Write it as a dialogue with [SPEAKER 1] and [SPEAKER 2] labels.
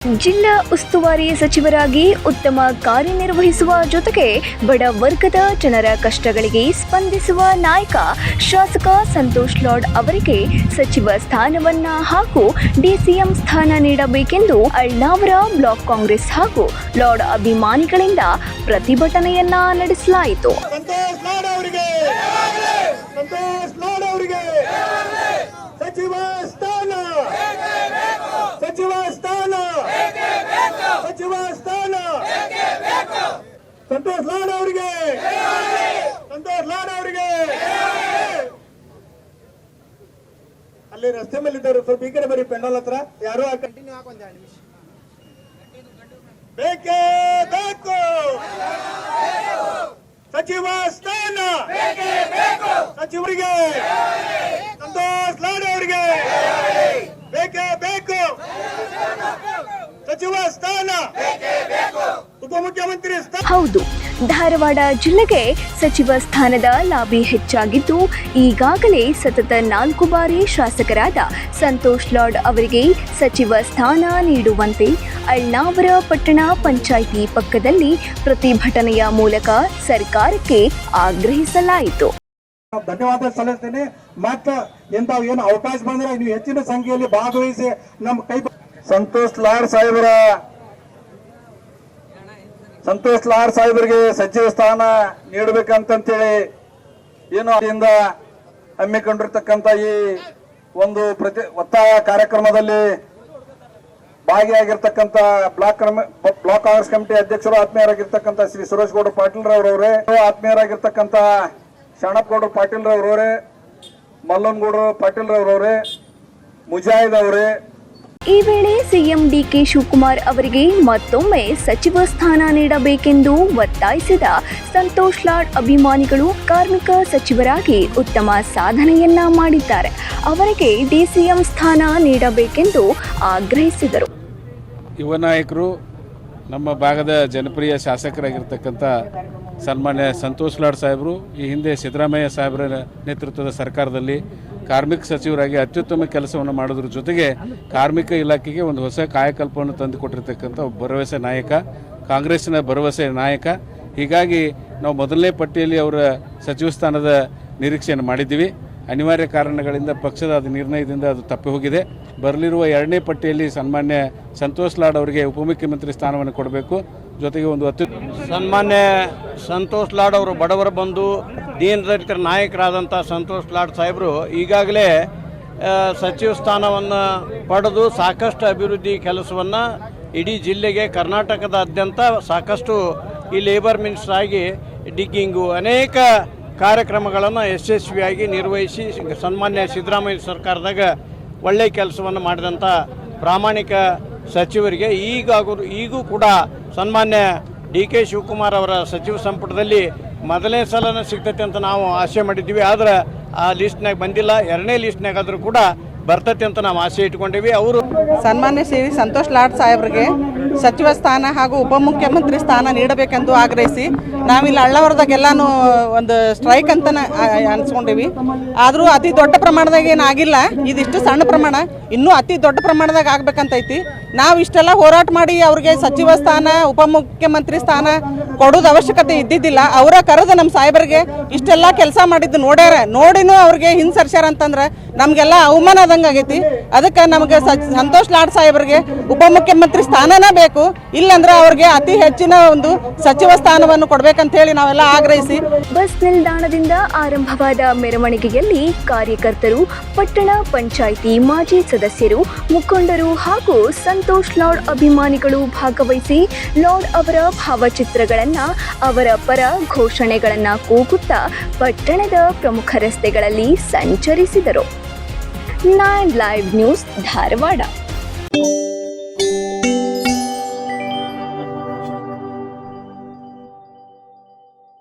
[SPEAKER 1] ಜಿಲ್ಲಾ ಉಸ್ತುವಾರಿ ಸಚಿವರಾಗಿ ಉತ್ತಮ ಕಾರ್ಯನಿರ್ವಹಿಸುವ ಜೊತೆಗೆ ಬಡ ವರ್ಗದ ಜನರ ಕಷ್ಟಗಳಿಗೆ ಸ್ಪಂದಿಸುವ ನಾಯಕ ಶಾಸಕ ಸಂತೋಷ್ ಲಾಡ್ ಅವರಿಗೆ ಸಚಿವ ಸ್ಥಾನವನ್ನ ಹಾಗೂ ಡಿಸಿಎಂ ಸ್ಥಾನ ನೀಡಬೇಕೆಂದು ಅಳ್ನಾವರ ಬ್ಲಾಕ್ ಕಾಂಗ್ರೆಸ್ ಹಾಗೂ ಲಾಡ್ ಅಭಿಮಾನಿಗಳಿಂದ ಪ್ರತಿಭಟನೆಯನ್ನ ನಡೆಸಲಾಯಿತು.
[SPEAKER 2] ಸಂತೋಷ್ ಲಾಡ್ ಅವರಿಗೆ ಅಲ್ಲಿ ರಸ್ತೆ ಮೇಲೆ ಇದ್ದವರು ಸ್ವಲ್ಪ ಈ ಕಡೆ ಬರೀ ಪೆಂಡಲ್ ಹತ್ರ ಯಾರು ಕಂಟಿನ್ಯೂ ಹಾಕೊಂಡ್ 2 ನಿಮಿಷ ಬೇಕೇ ಬೇಕು ಸಚಿವ ಸ್ಥಾನ ಸಚಿವರಿಗೆ ಸಂತೋಷ್ ಲಾಡ್ ಅವರಿಗೆ ಬೇಕೇ ಬೇಕು ಸಚಿವ ಸ್ಥಾನ ಉಪಮುಖ್ಯಮಂತ್ರಿ ಸ್ಥಾನ.
[SPEAKER 1] ಹೌದು, ಧಾರವಾಡ ಜಿಲ್ಲೆಗೆ ಸಚಿವ ಸ್ಥಾನದ ಲಾಬಿ ಹೆಚ್ಚಾಗಿದ್ದು ಈಗಾಗಲೇ ಸತತ 4 ಬಾರಿ ಶಾಸಕರಾದ ಸಂತೋಷ್ ಲಾಡ್ ಅವರಿಗೆ ಸಚಿವ ಸ್ಥಾನ ನೀಡುವಂತೆ ಅಳ್ನಾವರ ಪಟ್ಟಣ ಪಂಚಾಯಿತಿ ಪಕ್ಕದಲ್ಲಿ ಪ್ರತಿಭಟನೆಯ ಮೂಲಕ ಸರ್ಕಾರಕ್ಕೆ ಆಗ್ರಹಿಸಲಾಯಿತು.
[SPEAKER 2] ಧನ್ಯವಾದ ಸಲ್ಲಿಸ್ತೇನೆ. ಮತ್ತು ಇಂಥವು ಏನು ಅವಕಾಶ ಬಂದ್ರೆ ನೀವು ಹೆಚ್ಚಿನ ಸಂಖ್ಯೆಯಲ್ಲಿ ಭಾಗವಹಿಸಿ ನಮ್ಮ ಕೈ ಸಂತೋಷ್ ಲಾಡ್ ಸಾಹೇಬರಿಗೆ ಸಚಿವ ಸ್ಥಾನ ನೀಡಬೇಕಂತೇಳಿ ಏನು ಅದರಿಂದ ಹಮ್ಮಿಕೊಂಡಿರ್ತಕ್ಕಂಥ ಈ ಒಂದು ಒತ್ತಾಯ ಕಾರ್ಯಕ್ರಮದಲ್ಲಿ ಭಾಗಿಯಾಗಿರ್ತಕ್ಕಂಥ ಬ್ಲಾಕ್ ಕಾಂಗ್ರೆಸ್ ಕಮಿಟಿ ಅಧ್ಯಕ್ಷರು ಆತ್ಮೀಯರಾಗಿರ್ತಕ್ಕಂಥ ಶ್ರೀ ಸುರೇಶ್ ಗೌಡ ಪಾಟೀಲ್ ರವರವರೇ, ಆತ್ಮೀಯರಾಗಿರ್ತಕ್ಕಂಥ ಶರಣಪ್ಪ ಗೌಡ ಪಾಟೀಲ್ ರವರವರೇ, ಮಲ್ಲನಗೌಡ ಪಾಟೀಲ್ ರವರವರೇ, ಮುಜಾಹಿದ್ ಅವರೇ,
[SPEAKER 1] ಈ ವೇಳೆ ಸಿಎಂ ಡಿಕೆ ಶಿವಕುಮಾರ್ ಅವರಿಗೆ ಮತ್ತೊಮ್ಮೆ ಸಚಿವ ಸ್ಥಾನ ನೀಡಬೇಕೆಂದು ಒತ್ತಾಯಿಸಿದ ಸಂತೋಷ್ ಲಾಡ್ ಅಭಿಮಾನಿಗಳು ಕಾರ್ಮಿಕ ಸಚಿವರಾಗಿ ಉತ್ತಮ ಸಾಧನೆಯನ್ನ ಮಾಡಿದ್ದಾರೆ, ಅವರಿಗೆ ಡಿಸಿಎಂ ಸ್ಥಾನ ನೀಡಬೇಕೆಂದು ಆಗ್ರಹಿಸಿದರು.
[SPEAKER 3] ಯುವ ನಾಯಕರು, ನಮ್ಮ ಭಾಗದ ಜನಪ್ರಿಯ ಶಾಸಕರಾಗಿರ್ತಕ್ಕಂಥ ಸನ್ಮಾನ್ಯ ಸಂತೋಷ್ ಲಾಡ್ ಸಾಹೇಬರು ಈ ಹಿಂದೆ ಸಿದ್ದರಾಮಯ್ಯ ಸಾಹೇಬರ ನೇತೃತ್ವದ ಸರ್ಕಾರದಲ್ಲಿ ಕಾರ್ಮಿಕ ಸಚಿವರಾಗಿ ಅತ್ಯುತ್ತಮ ಕೆಲಸವನ್ನು ಮಾಡೋದ್ರ ಜೊತೆಗೆ ಕಾರ್ಮಿಕ ಇಲಾಖೆಗೆ ಒಂದು ಹೊಸ ಕಾಯಕಲ್ಪವನ್ನು ತಂದುಕೊಟ್ಟಿರ್ತಕ್ಕಂಥ ಭರವಸೆ ನಾಯಕ, ಕಾಂಗ್ರೆಸ್ಸಿನ ಭರವಸೆ ನಾಯಕ. ಹೀಗಾಗಿ ನಾವು ಮೊದಲನೇ ಪಟ್ಟಿಯಲ್ಲಿ ಅವರ ಸಚಿವ ಸ್ಥಾನದ ನಿರೀಕ್ಷೆಯನ್ನು ಮಾಡಿದ್ದೀವಿ. ಅನಿವಾರ್ಯ ಕಾರಣಗಳಿಂದ ಪಕ್ಷದ ನಿರ್ಣಯದಿಂದ ಅದು ತಪ್ಪಿ ಹೋಗಿದೆ. ಬರಲಿರುವ 2ನೇ ಪಟ್ಟಿಯಲ್ಲಿ ಸನ್ಮಾನ್ಯ ಸಂತೋಷ್ ಲಾಡ್ ಅವರಿಗೆ ಉಪಮುಖ್ಯಮಂತ್ರಿ ಸ್ಥಾನವನ್ನು ಕೊಡಬೇಕು. ಜೊತೆಗೆ ಒಂದು
[SPEAKER 4] ಸನ್ಮಾನ್ಯ ಸಂತೋಷ್ ಲಾಡ್ ಅವರು ಬಡವರ ಬಂಧು, ದೀನದಲಿತರ ನಾಯಕರಾದಂಥ ಸಂತೋಷ್ ಲಾಡ್ ಸಾಹೇಬರು ಈಗಾಗಲೇ ಸಚಿವ ಸ್ಥಾನವನ್ನು ಪಡೆದು ಸಾಕಷ್ಟು ಅಭಿವೃದ್ಧಿ ಕೆಲಸವನ್ನು ಇಡೀ ಜಿಲ್ಲೆಗೆ ಕರ್ನಾಟಕದಾದ್ಯಂತ ಸಾಕಷ್ಟು ಈ ಲೇಬರ್ ಮಿನಿಸ್ಟರ್ ಆಗಿ ಡಿಗ್ಗಿಂಗು ಅನೇಕ ಕಾರ್ಯಕ್ರಮಗಳನ್ನು ಯಶಸ್ವಿಯಾಗಿ ನಿರ್ವಹಿಸಿ ಸನ್ಮಾನ್ಯ ಸಿದ್ದರಾಮಯ್ಯ ಸರ್ಕಾರದಾಗ ಒಳ್ಳೆಯ ಕೆಲಸವನ್ನು ಮಾಡಿದಂಥ ಪ್ರಾಮಾಣಿಕ ಸಚಿವರಿಗೆ ಈಗೂ ಕೂಡ ಸನ್ಮಾನ್ಯ ಡಿಕೆ ಶಿವಕುಮಾರ್ ಅವರ ಸಚಿವ ಸಂಪುಟದಲ್ಲಿ ಮೊದಲನೇ ಸಲನ ಸಿಗ್ತೈತೆ ಅಂತ ನಾವು ಆಸೆ ಮಾಡಿದ್ದೀವಿ. ಆದರೆ ಆ ಲಿಸ್ಟ್ನಾಗ ಬಂದಿಲ್ಲ. 2ನೇ ಲಿಸ್ಟ್ನಾಗಾದರೂ ಕೂಡ ಬರ್ತೈತೆ ಅಂತ ನಾವು ಆಸೆ ಇಟ್ಕೊಂಡಿವಿ. ಅವರು
[SPEAKER 5] ಸನ್ಮಾನ್ಯ ಶ್ರೀ ಸಂತೋಷ್ ಲಾಡ್ ಸಾಹೇಬರಿಗೆ ಸಚಿವ ಸ್ಥಾನ ಹಾಗೂ ಉಪಮುಖ್ಯಮಂತ್ರಿ ಸ್ಥಾನ ನೀಡಬೇಕೆಂದು ಆಗ್ರಹಿಸಿ ನಾವಿಲ್ಲಿ ಅಳ್ಳವರದಾಗೆಲ್ಲಾನು ಒಂದು ಸ್ಟ್ರೈಕ್ ಅಂತ ಅನ್ಸ್ಕೊಂಡಿವಿ. ಆದರೂ ಅತಿ ದೊಡ್ಡ ಪ್ರಮಾಣದಾಗ ಏನಾಗಿಲ್ಲ, ಇದಿಷ್ಟು ಸಣ್ಣ ಪ್ರಮಾಣ, ಇನ್ನೂ ಅತಿ ದೊಡ್ಡ ಪ್ರಮಾಣದಾಗ ಆಗ್ಬೇಕಂತೈತಿ. ನಾವು ಇಷ್ಟೆಲ್ಲ ಹೋರಾಟ ಮಾಡಿ ಅವ್ರಿಗೆ ಸಚಿವ ಸ್ಥಾನ ಉಪಮುಖ್ಯಮಂತ್ರಿ ಸ್ಥಾನ ಕೊಡೋದು ಅವಶ್ಯಕತೆ ಇದ್ದಿದ್ದಿಲ್ಲ. ಅವರ ಕರೆದ ನಮ್ಮ ಸಾಹೇಬರಿಗೆ ಇಷ್ಟೆಲ್ಲ ಕೆಲಸ ಮಾಡಿದ್ದು ನೋಡಿನೂ ಅವ್ರಿಗೆ ಹಿಂಸರ್ಸ್ಯಾರ ಅಂತಂದ್ರೆ ನಮಗೆಲ್ಲ ಅವಮಾನ ಆದಂಗೆ ಆಗೈತಿ. ಅದಕ್ಕೆ ನಮಗೆ ಸಂತೋಷ್ ಲಾಡ್ ಸಾಹೇಬರಿಗೆ ಉಪಮುಖ್ಯಮಂತ್ರಿ ಸ್ಥಾನನೇ ಬೇಕು, ಇಲ್ಲಂದ್ರೆ ಅವ್ರಿಗೆ ಅತಿ ಹೆಚ್ಚಿನ ಒಂದು ಸಚಿವ ಸ್ಥಾನವನ್ನು ಕೊಡ್ಬೇಕಂತ ಹೇಳಿ ನಾವೆಲ್ಲ ಆಗ್ರಹಿಸಿ
[SPEAKER 1] ಬಸ್ ನಿಲ್ದಾಣದಿಂದ ಆರಂಭವಾದ ಮೆರವಣಿಗೆಯಲ್ಲಿ ಕಾರ್ಯಕರ್ತರು, ಪಟ್ಟಣ ಪಂಚಾಯಿತಿ ಮಾಜಿ ಸದಸ್ಯರು, ಮುಖಂಡರು ಹಾಗೂ ಸಂತೋಷ್ ಲಾಡ್ ಅಭಿಮಾನಿಗಳು ಭಾಗವಹಿಸಿ ಲಾಡ್ ಅವರ ಭಾವಚಿತ್ರಗಳನ್ನು, ಅವರ ಪರ ಘೋಷಣೆಗಳನ್ನು ಕೂಗುತ್ತಾ ಪಟ್ಟಣದ ಪ್ರಮುಖ ರಸ್ತೆಗಳಲ್ಲಿ ಸಂಚರಿಸಿದರು. 9 ಲೈವ್ ನ್ಯೂಸ್ ಧಾರವಾಡ.